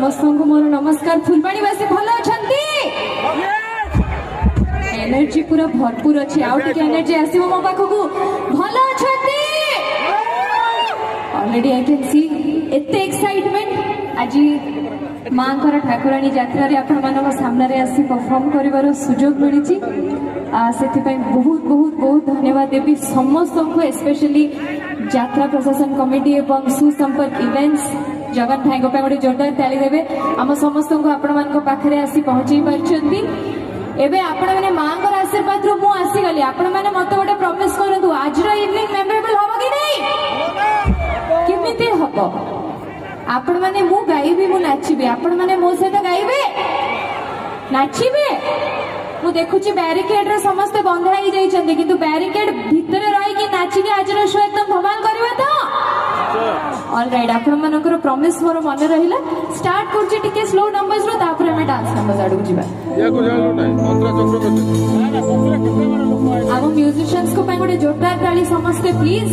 समस्त को मोर नमस्कार फुलबाणीवासी भल अछंती एनर्जी पूरा भरपूर अच्छी आउ टिके एनर्जी आसीबो मो पाखकू भल अछंती ऑलरेडी आई कैन सी एते एक्साइटमेंट आज मांकर ठाकुराणी यात्रा रे आपण मानक सामने रे आसी परफॉर्म करिवार सुजोग मिलिछि सेति पई बहुत बहुत बहुत धन्यवाद देबी समस्त को स्पेशली यात्रा प्रशासन कमिटी एवं सुसंपर्क इवेंट्स जगन भाई को गोटे जोरदार ताली देवे आम समस्त को आपण मान पाखे आसी पहुंची पार्टी एबे आपण माने मां को आशीर्वाद रु मु आसी गली आपण माने मते गोटे प्रॉमिस करंतु आज रो इवनिंग मेमोरेबल होबो कि नहीं किमिति होबो आपण माने मु गाइबी मु नाचिबे आपण माने मो सहित गाइबे नाचिबे मु देखुची बैरिकेड रे समस्त बंधा ही जाइछन्ते किंतु बैरिकेड भितरे रही कि नाची के आज रो शो एकदम धमाल करबा तो ऑलराइट आपण मानकर प्रॉमिस मोर मन रहिला स्टार्ट करछि टिके स्लो नंबर्स रो तापर हमें डांस नंबर्स आडू जिबा या को जानो नै मंत्र चक्र करते हम म्यूजिशियंस को पे गोटे जोरदार ताली समस्त प्लीज